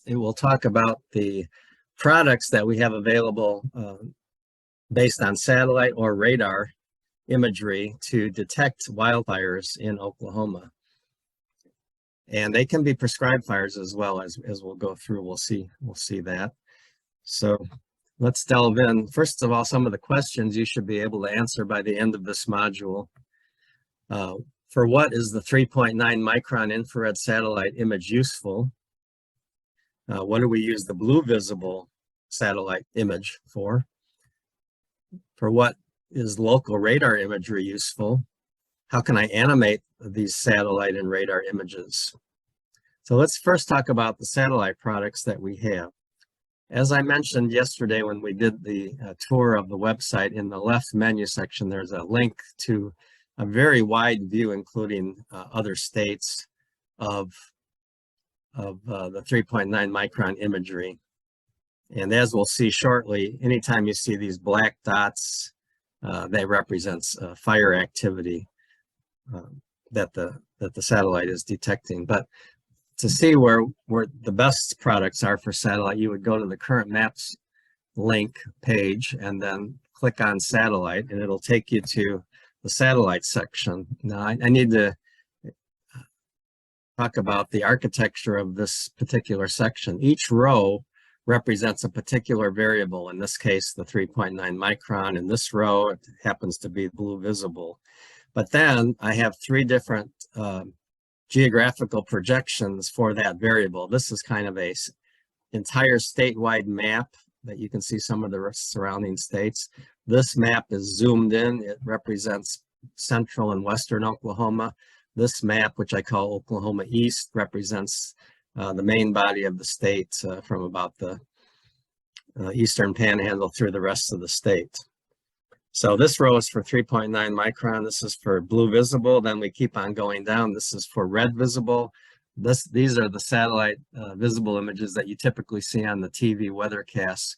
it will talk about the products that we have available based on satellite or radar imagery to detect wildfires in Oklahoma. And they can be prescribed fires as well, as we'll go through. We'll see that. So let's delve in. First of all, some of the questions you should be able to answer by the end of this module. For what is the 3.9 micron infrared satellite image useful? What do we use the blue visible satellite image for? For what is local radar imagery useful? How can I animate these satellite and radar images? So let's first talk about the satellite products that we have. As I mentioned yesterday when we did the tour of the website, in the left menu section, there's a link to a very wide view, including other states, of the 3.9 micron imagery. And as we'll see shortly, anytime you see these black dots, that represents fire activity that the satellite is detecting. But to see where the best products are for satellite, you would go to the current maps link page and then click on satellite, and it'll take you to the satellite section. Now I need to talk about the architecture of this particular section. Each row represents a particular variable, in this case the 3.9 micron. In this row it happens to be blue visible. But then I have three different geographical projections for that variable. This is kind of a entire statewide map that you can see some of the surrounding states. This map is zoomed in. It represents central and western Oklahoma. This map, which I call Oklahoma East, represents the main body of the state from about the eastern panhandle through the rest of the state. So this row is for 3.9 micron. This is for blue visible. Then we keep on going down. This is for red visible. These are the satellite visible images that you typically see on the TV weathercasts.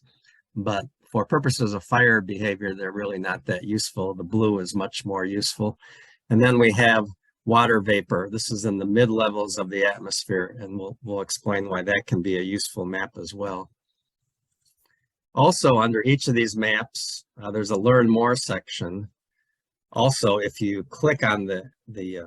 But for purposes of fire behavior, they're really not that useful. The blue is much more useful. And then we have water vapor. This is in the mid levels of the atmosphere, and we'll explain why that can be a useful map as well. Also, under each of these maps, there's a Learn More section. Also, if you click on the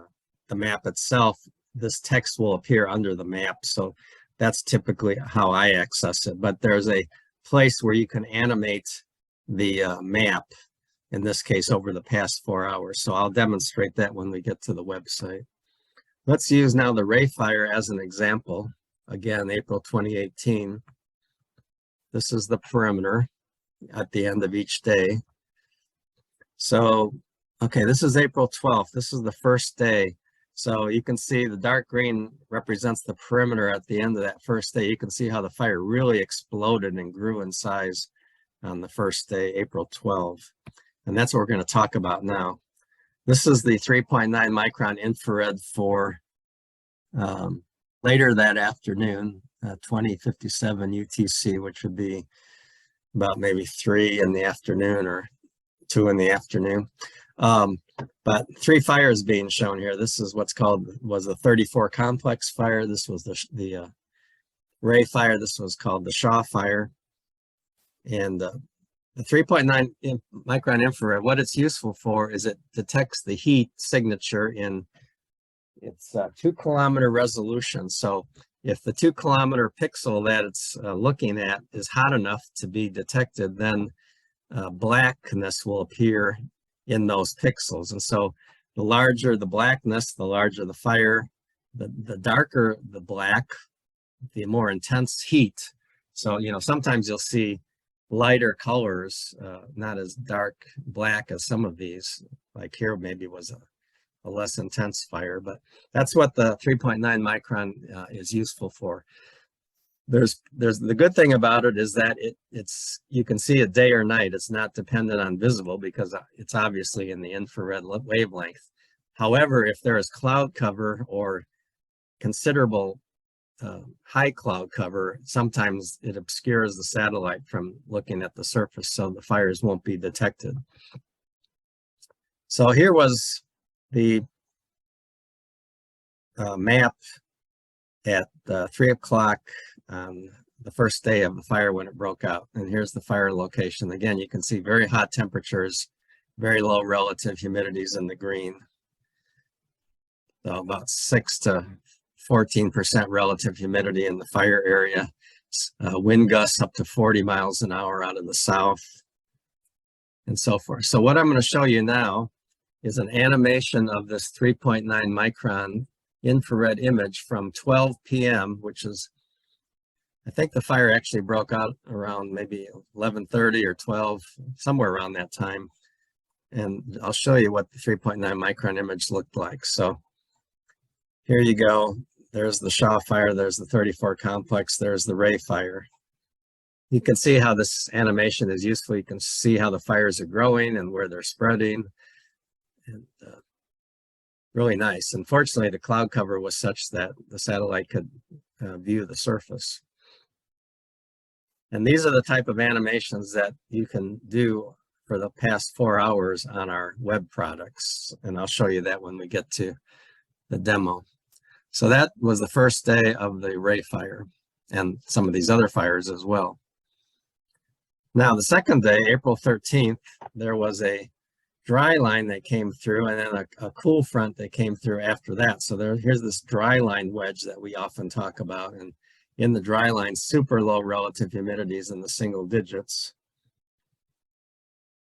map itself, this text will appear under the map. So that's typically how I access it. But there's a place where you can animate the map, in this case over the past 4 hours. So I'll demonstrate that when we get to the website. Let's use now the Ray Fire as an example. Again, April 2018. This is the perimeter at the end of each day. So, okay, this is April 12th. This is the first day. So you can see the dark green represents the perimeter at the end of that first day. You can see how the fire really exploded and grew in size on the first day, April 12th. And that's what we're going to talk about now. This is the 3.9 micron infrared for later that afternoon, 2057 UTC, which would be about maybe 3 in the afternoon or 2 in the afternoon. But 3 fires being shown here. This is what's was the 34 complex fire. This was the Ray Fire. This was called the Shaw Fire. And the 3.9 micron infrared, what it's useful for is it detects the heat signature in its 2 kilometer resolution. So if the 2 kilometer pixel that it's looking at is hot enough to be detected, then blackness will appear in those pixels. And so the larger the blackness, the larger the fire, the darker the black, the more intense heat. So, you know, sometimes you'll see lighter colors, not as dark black as some of these, like here maybe was a less intense fire, but that's what the 3.9 micron is useful for. There's the good thing about it is that you can see it day or night. It's not dependent on visible because it's obviously in the infrared wavelength. However, if there is cloud cover or considerable high cloud cover, sometimes it obscures the satellite from looking at the surface, so the fires won't be detected. So here was the map at 3 o'clock on the first day of the fire when it broke out. And here's the fire location. Again, you can see very hot temperatures, very low relative humidities in the green. So about 6 to 14% relative humidity in the fire area. Wind gusts up to 40 miles an hour out of the south, and so forth. So what I'm going to show you now is an animation of this 3.9 micron infrared image from 12 p.m., which is, I think the fire actually broke out around maybe 11:30 or 12, somewhere around that time. And I'll show you what the 3.9 micron image looked like. So here you go. There's the Shaw fire. There's the 34 complex. There's the Ray fire. You can see how this animation is useful. You can see how the fires are growing and where they're spreading. And really nice. Unfortunately, the cloud cover was such that the satellite could view the surface. And these are the type of animations that you can do for the past 4 hours on our web products. And I'll show you that when we get to the demo. So that was the first day of the Ray fire and some of these other fires as well. Now, the second day, April 13th, there was a dry line that came through and then a cool front that came through after that. So here's this dry line wedge that we often talk about. And in the dry line, super low relative humidities in the single digits.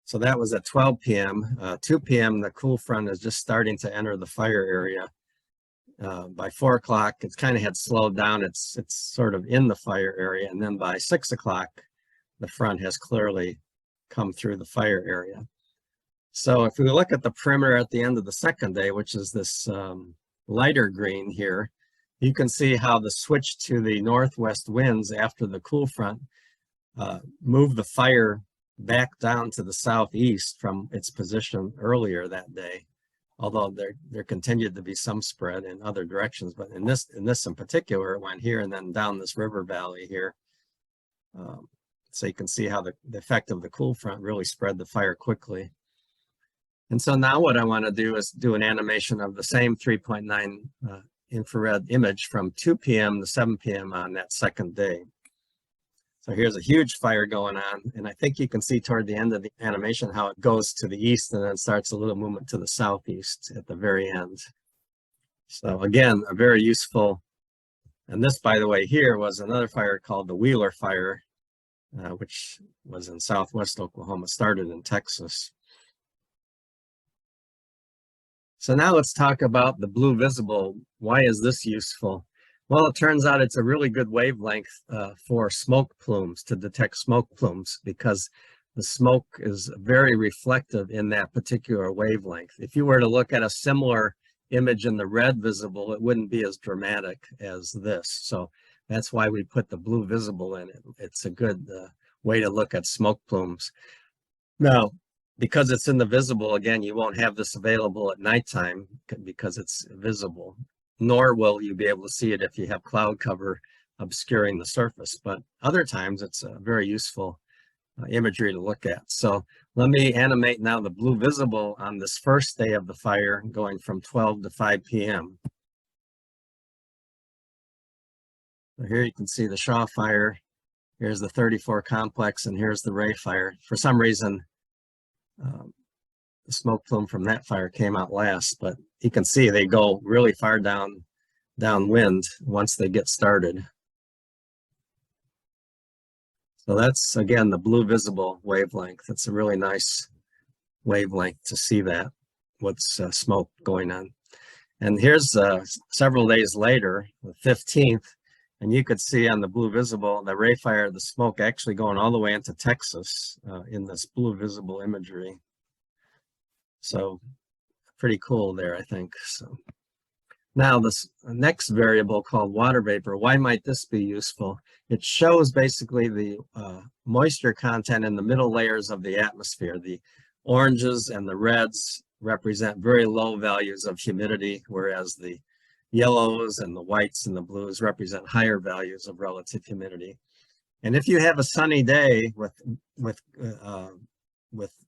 So that was at 12 p.m. 2 p.m., the cool front is just starting to enter the fire area. By 4 o'clock, it's kind of had slowed down. It's sort of in the fire area. And then by 6 o'clock, the front has clearly come through the fire area. So if we look at the perimeter at the end of the second day, which is this lighter green here, you can see how the switch to the northwest winds after the cool front moved the fire back down to the southeast from its position earlier that day. Although there continued to be some spread in other directions, but in this in particular, it went here and then down this river valley here. So you can see how the effect of the cool front really spread the fire quickly. And so now what I want to do is do an animation of the same 3.9 infrared image from 2 p.m. to 7 p.m. on that second day. So here's a huge fire going on, and I think you can see toward the end of the animation how it goes to the east and then starts a little movement to the southeast at the very end. So again, a very useful, and this, by the way, here was another fire called the Wheeler fire, which was in southwest Oklahoma, started in Texas. So now let's talk about the blue visible. Why is this useful? Well, it turns out it's a really good wavelength for smoke plumes, to detect smoke plumes, because the smoke is very reflective in that particular wavelength. If you were to look at a similar image in the red visible, it wouldn't be as dramatic as this. So that's why we put the blue visible in it. It's a good way to look at smoke plumes. Now, because it's in the visible, again, you won't have this available at nighttime because it's visible. Nor will you be able to see it if you have cloud cover obscuring the surface. But other times it's a very useful imagery to look at. So let me animate now the blue visible on this first day of the fire going from 12 to 5 p.m. So here you can see the Shaw fire. Here's the 34 complex, and here's the Ray fire. For some reason, the smoke plume from that fire came out last, but you can see they go really far downwind once they get started. So that's, again, the blue visible wavelength. It's a really nice wavelength to see that, what's smoke going on. And here's several days later, the 15th, and you could see on the blue visible, the Ray fire, the smoke actually going all the way into Texas in this blue visible imagery. So pretty cool there, I think. So now this next variable called water vapor, why might this be useful? It shows basically the moisture content in the middle layers of the atmosphere. The oranges and the reds represent very low values of humidity, whereas the yellows and the whites and the blues represent higher values of relative humidity. And if you have a sunny day with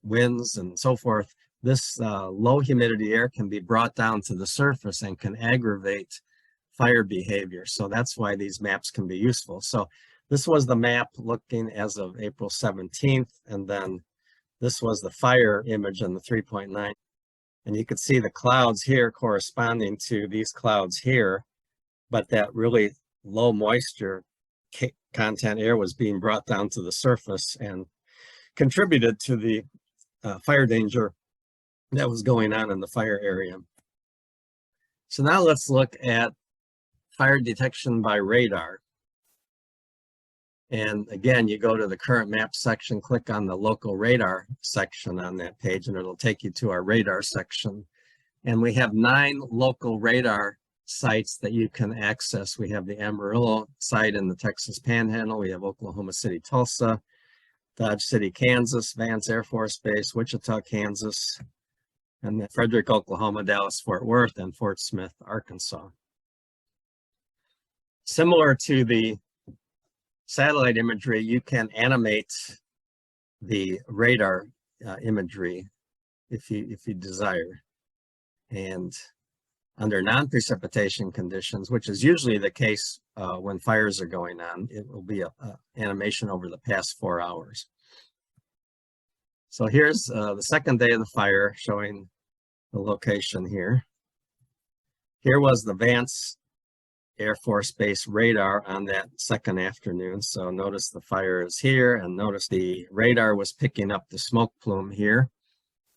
winds and so forth, this low humidity air can be brought down to the surface and can aggravate fire behavior. So that's why these maps can be useful. So this was the map looking as of April 17th, and then this was the fire image on the 3.9. And you could see the clouds here corresponding to these clouds here, but that really low moisture content air was being brought down to the surface and contributed to the fire danger that was going on in the fire area. So now let's look at fire detection by radar. And again, you go to the current map section, click on the local radar section on that page, and it'll take you to our radar section. And we have 9 local radar sites that you can access. We have the Amarillo site in the Texas Panhandle. We have Oklahoma City, Tulsa, Dodge City, Kansas, Vance Air Force Base, Wichita, Kansas, and then Frederick, Oklahoma, Dallas, Fort Worth, and Fort Smith, Arkansas. Similar to the satellite imagery, you can animate the radar imagery if you desire. And under non-precipitation conditions, which is usually the case when fires are going on, it will be a animation over the past 4 hours. So here's the second day of the fire, showing the location here. Here was the Vance Air Force Base radar on that second afternoon. So notice the fire is here, and notice the radar was picking up the smoke plume here.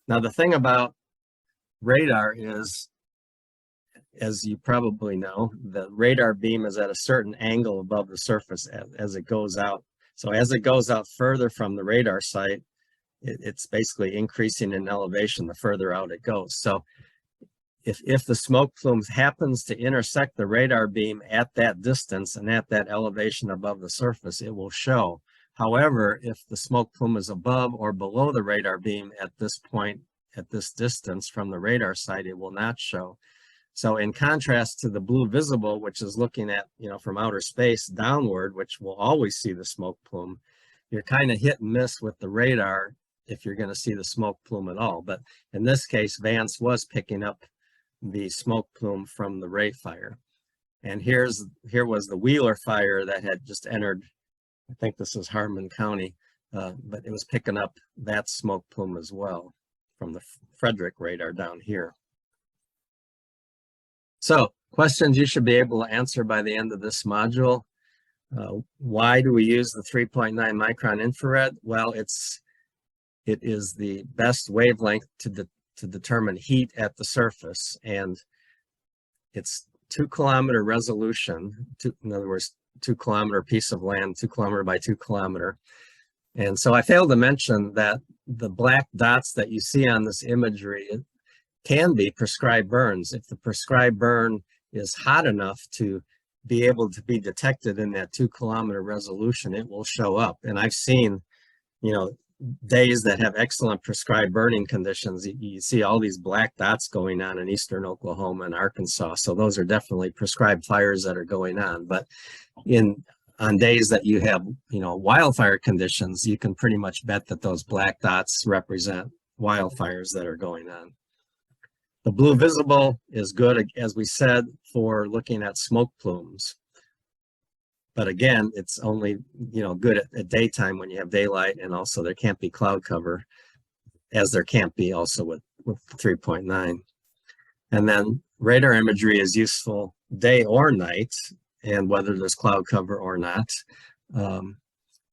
Now the thing about radar is, as you probably know, the radar beam is at a certain angle above the surface as it goes out. So as it goes out further from the radar site, it's basically increasing in elevation the further out it goes. So if the smoke plume happens to intersect the radar beam at that distance and at that elevation above the surface, it will show. However, if the smoke plume is above or below the radar beam at this point, at this distance from the radar site, it will not show. So in contrast to the blue visible, which is looking at, from outer space downward, which will always see the smoke plume, you're kind of hit and miss with the radar if you're going to see the smoke plume at all. But in this case, Vance was picking up the smoke plume from the Ray fire. And here was the Wheeler fire that had just entered, I think this is Harmon County, but it was picking up that smoke plume as well from the Frederick radar down here. So questions you should be able to answer by the end of this module. Why do we use the 3.9 micron infrared? Well, it is the best wavelength to determine heat at the surface, and it's 2 kilometer resolution, in other words, 2 kilometer piece of land, 2 kilometer by 2 kilometer. And so I failed to mention that the black dots that you see on this imagery can be prescribed burns. If the prescribed burn is hot enough to be able to be detected in that 2 kilometer resolution, it will show up. And I've seen, days that have excellent prescribed burning conditions, you see all these black dots going on in eastern Oklahoma and Arkansas. So those are definitely prescribed fires that are going on. But on days that you have, wildfire conditions, you can pretty much bet that those black dots represent wildfires that are going on. The blue visible is good, as we said, for looking at smoke plumes. But again, it's only, good at daytime when you have daylight, and also there can't be cloud cover, as there can't be also with 3.9. And then radar imagery is useful day or night, and whether there's cloud cover or not,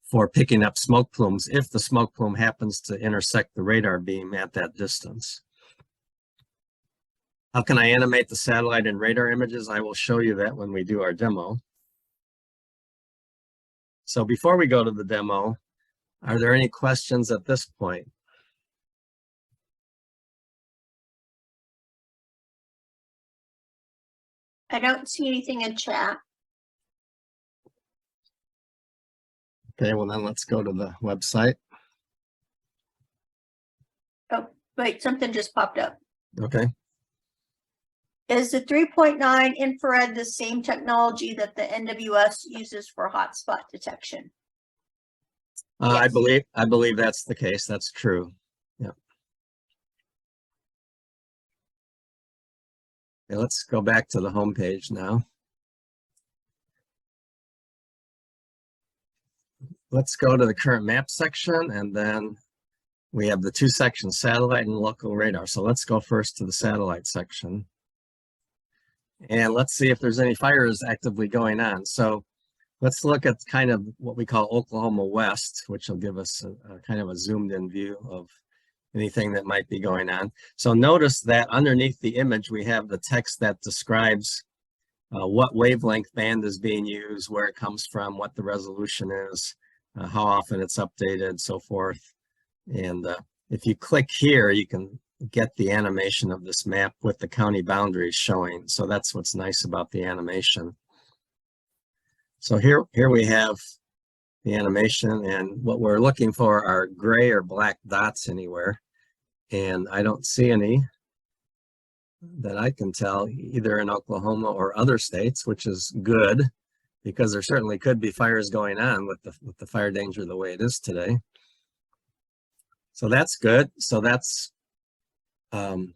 for picking up smoke plumes if the smoke plume happens to intersect the radar beam at that distance. How can I animate the satellite and radar images? I will show you that when we do our demo. So before we go to the demo, are there any questions at this point? I don't see anything in chat. Okay, well then let's go to the website. Oh, wait, something just popped up. Okay. Is the 3.9 infrared the same technology that the NWS uses for hotspot detection? Yes. I believe that's the case. That's true. Yeah. Okay, let's go back to the home page now. let's go to the current map section, and then we have the two sections, satellite and local radar. So let's go first to the satellite section. And let's see if there's any fires actively going on. So let's look at kind of what we call Oklahoma West, which will give us a kind of a zoomed in view of anything that might be going on. So notice that underneath the image, we have the text that describes what wavelength band is being used, where it comes from, what the resolution is, how often it's updated, so forth. And if you click here, you can get the animation of this map with the county boundaries showing. So that's what's nice about the animation. So here we have the animation, and what we're looking for are gray or black dots anywhere. And I don't see any that I can tell, either in Oklahoma or other states, which is good, because there certainly could be fires going on with the fire danger the way it is today. So that's good. So that's it's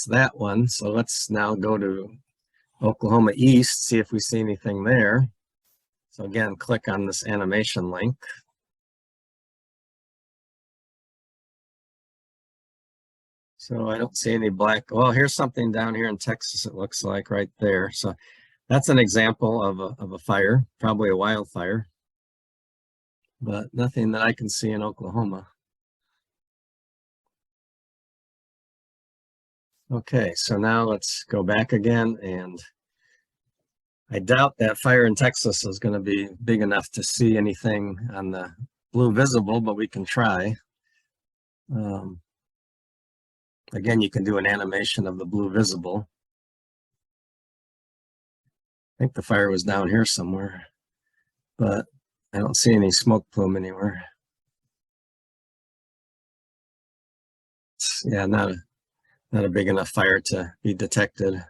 that one. So let's now go to Oklahoma East, see if we see anything there. So again, click on this animation link. So I don't see any black. Well, here's something down here in Texas, it looks like right there. So that's an example of a fire, probably a wildfire, but nothing that I can see in Oklahoma. Okay, so now let's go back again, and I doubt that fire in Texas is going to be big enough to see anything on the blue visible, but we can try. Again, you can do an animation of the blue visible. I think the fire was down here somewhere, but I don't see any smoke plume anywhere. Yeah, not a big enough fire to be detected.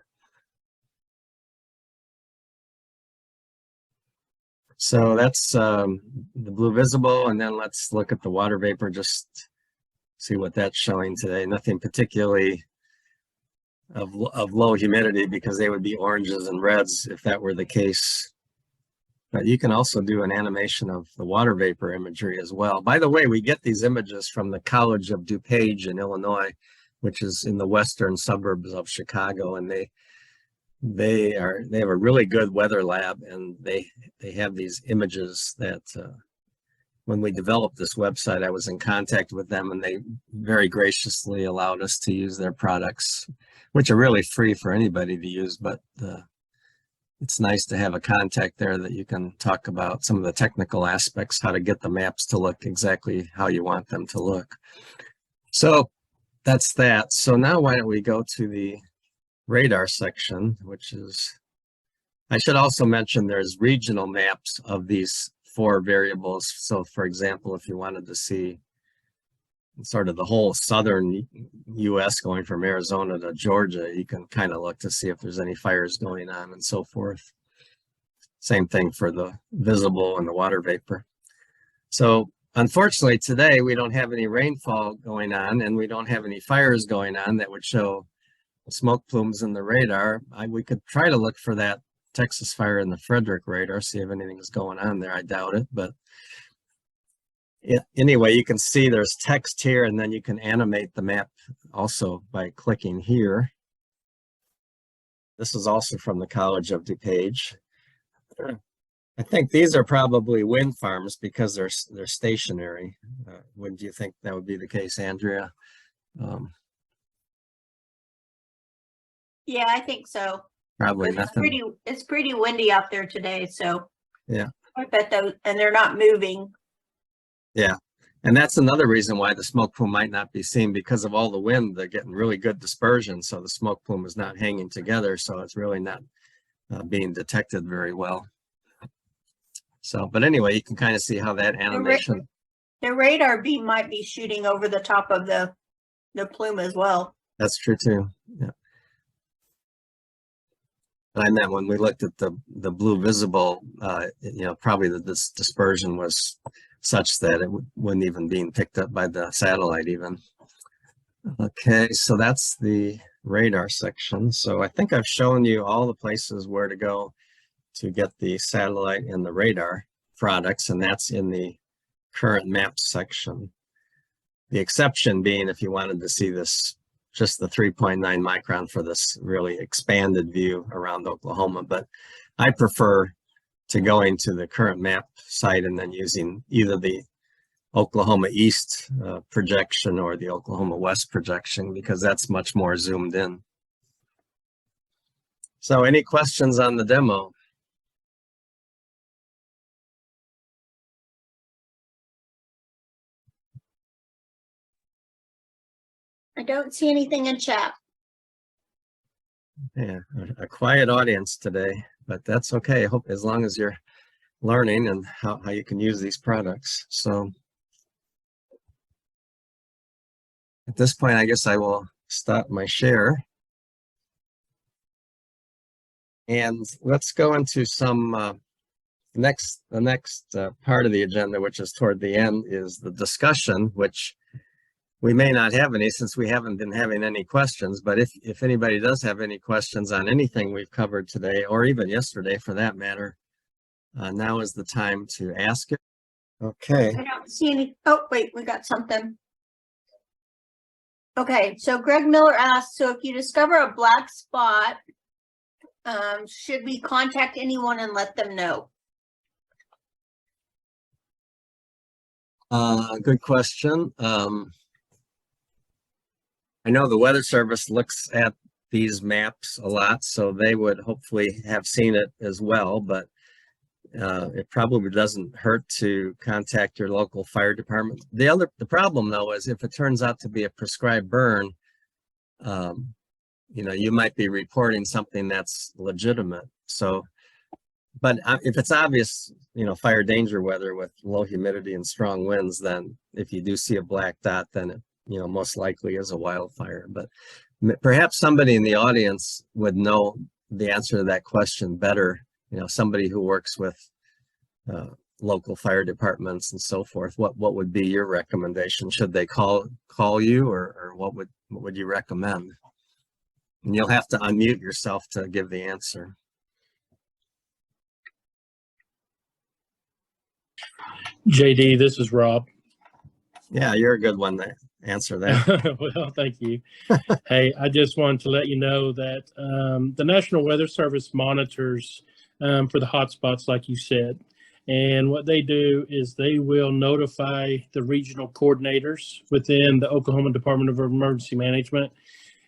So that's the blue visible, and then let's look at the water vapor, just see what that's showing today. Nothing particularly of low humidity, because they would be oranges and reds if that were the case. But you can also do an animation of the water vapor imagery as well. By the way, we get these images from the College of DuPage in Illinois, which is in the western suburbs of Chicago, and they have a really good weather lab, and they have these images that when we developed this website, I was in contact with them, and they very graciously allowed us to use their products, which are really free for anybody to use, but it's nice to have a contact there that you can talk about some of the technical aspects, how to get the maps to look exactly how you want them to look. So that's that. So now why don't we go to the radar section, which is, I should also mention there's regional maps of these 4 variables. So for example, if you wanted to see sort of the whole southern US going from Arizona to Georgia, you can kind of look to see if there's any fires going on and so forth. Same thing for the visible and the water vapor. So unfortunately today we don't have any rainfall going on, and we don't have any fires going on that would show smoke plumes in the radar. We could try to look for that Texas fire in the Frederick radar, see if anything is going on there. I doubt it, but anyway, you can see there's text here, and then you can animate the map also by clicking here. This is also from the College of DuPage. I think these are probably wind farms because they're stationary. Wouldn't you think that would be the case, Andrea? Yeah, I think so. Probably nothing. It's pretty windy out there today, so yeah, I bet those, and they're not moving. Yeah, and that's another reason why the smoke plume might not be seen, because of all the wind. They're getting really good dispersion, so the smoke plume is not hanging together, so it's really not being detected very well. So, but anyway, you can kind of see how that animation. The radar beam might be shooting over the top of the plume as well. That's true too. Yeah. And I meant when we looked at the blue visible, probably this dispersion was such that it wouldn't even be picked up by the satellite even. Okay, so that's the radar section. So I think I've shown you all the places where to go to get the satellite and the radar products, and that's in the current maps section. The exception being if you wanted to see this, just the 3.9 micron for this really expanded view around Oklahoma. But I prefer to going to the current map site and then using either the Oklahoma East projection or the Oklahoma West projection, because that's much more zoomed in. So any questions on the demo? I don't see anything in chat. Yeah, a quiet audience today, but that's okay. I hope as long as you're learning and how you can use these products. So at this point, I guess I will stop my share. And let's go into some the next part of the agenda, which is toward the end, is the discussion, which we may not have any since we haven't been having any questions. But if anybody does have any questions on anything we've covered today, or even yesterday for that matter, now is the time to ask it. Okay. I don't see any. Oh, wait, we got something. Okay, so Greg Miller asked, so if you discover a black spot, should we contact anyone and let them know? Good question. I know the Weather Service looks at these maps a lot, so they would hopefully have seen it as well, but it probably doesn't hurt to contact your local fire department. The problem though is if it turns out to be a prescribed burn, you know, you might be reporting something that's legitimate. So, but if it's obvious, you know, fire danger weather with low humidity and strong winds, then if you do see a black dot, then it, you know, most likely is a wildfire. But perhaps somebody in the audience would know the answer to that question better. You know, somebody who works with local fire departments and so forth. What would be your recommendation? Should they call you, or what would you recommend? And you'll have to unmute yourself to give the answer. JD, this is Rob. Yeah, you're a good one to answer that. Well, thank you. Hey, I just wanted to let you know that the National Weather Service monitors for the hotspots, like you said. And what they do is they will notify the regional coordinators within the Oklahoma Department of Emergency Management.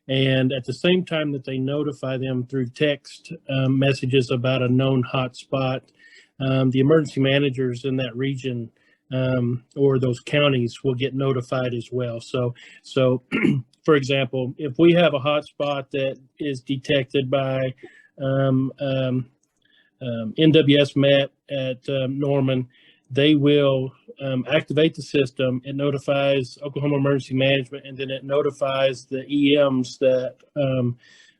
And at the same time that they notify them through text messages about a known hotspot, the emergency managers in that region or those counties will get notified as well. So for example, if we have a hotspot that is detected by NWS Met at Norman, they will activate the system. It notifies Oklahoma Emergency Management, and then it notifies the EMs that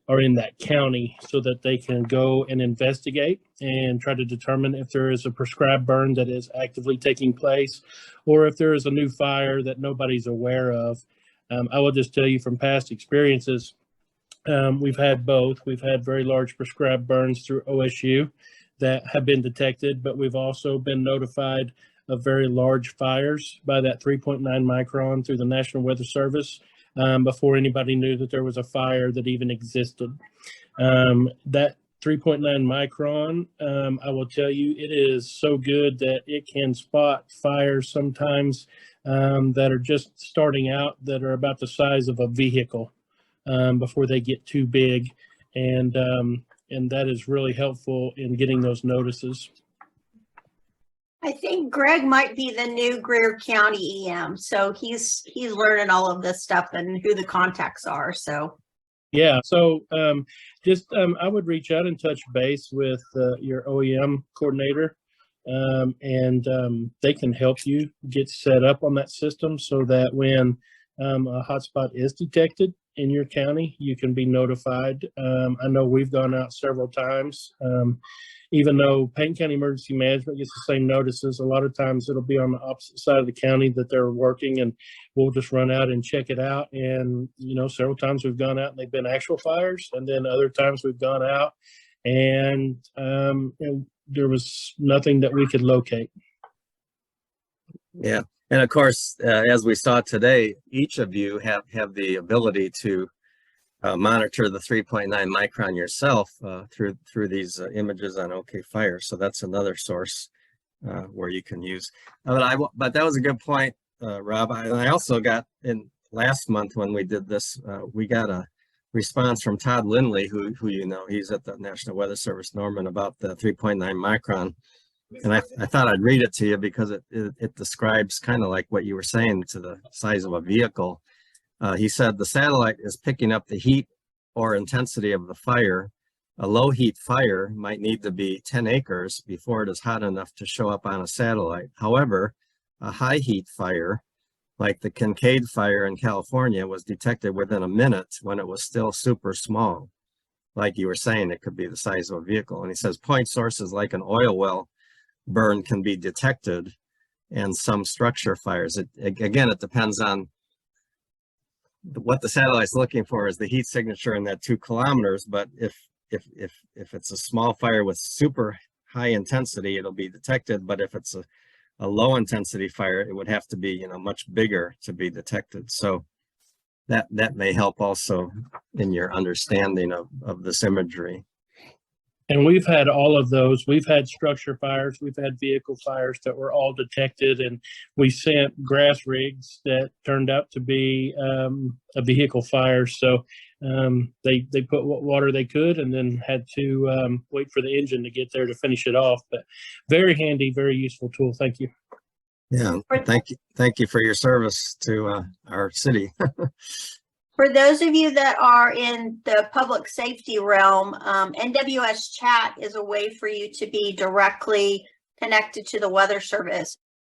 are in that county so that they can go and investigate and try to determine if there is a prescribed burn that is actively taking place, or if there is a new fire that nobody's aware of. I will just tell you from past experiences, we've had both. We've had very large prescribed burns through OSU that have been detected, but we've also been notified of very large fires by that 3.9 micron through the National Weather Service before anybody knew that there was a fire that even existed. That 3.9 micron, I will tell you, it is so good that it can spot fires sometimes that are just starting out, that are about the size of a vehicle before they get too big. And that is really helpful in getting those notices. I think Greg might be the new Greer County EM, so he's learning all of this stuff and who the contacts are. So yeah, so I would reach out and touch base with your OEM coordinator, and they can help you get set up on that system so that when a hotspot is detected in your county, you can be notified. I know we've gone out several times. Even though Payne County Emergency Management gets the same notices, a lot of times it'll be on the opposite side of the county that they're working, and we'll just run out and check it out. And, you know, several times we've gone out and they've been actual fires, and then other times we've gone out and there was nothing that we could locate. Yeah. And of course, as we saw today, each of you have the ability to monitor the 3.9 micron yourself through these images on OK Fire. So that's another source where you can use. But that was a good point, Rob. I also got in last month when we did this, we got a response from Todd Lindley, who you know, he's at the National Weather Service, Norman, about the 3.9 micron. And I thought I'd read it to you because it describes kind of like what you were saying to the size of a vehicle. He said the satellite is picking up the heat or intensity of the fire. A low heat fire might need to be 10 acres before it is hot enough to show up on a satellite. However, a high heat fire, like the Kincaid fire in California, was detected within a minute when it was still super small. Like you were saying, it could be the size of a vehicle. And he says point sources like an oil well burn can be detected, and some structure fires. Again, it depends on what the satellite's looking for is the heat signature in that 2 kilometers. But if it's a small fire with super high intensity, it'll be detected. But if it's a low intensity fire, it would have to be, you know, much bigger to be detected. So that may help also in your understanding of this imagery. And we've had all of those. We've had structure fires, we've had vehicle fires that were all detected, and we sent grass rigs that turned out to be a vehicle fire. So they put what water they could and then had to wait for the engine to get there to finish it off. But very handy, very useful tool. Thank you. Yeah, thank you for your service to our city. For those of you that are in the public safety realm, NWS Chat is a way for you to be directly connected to the Weather Service.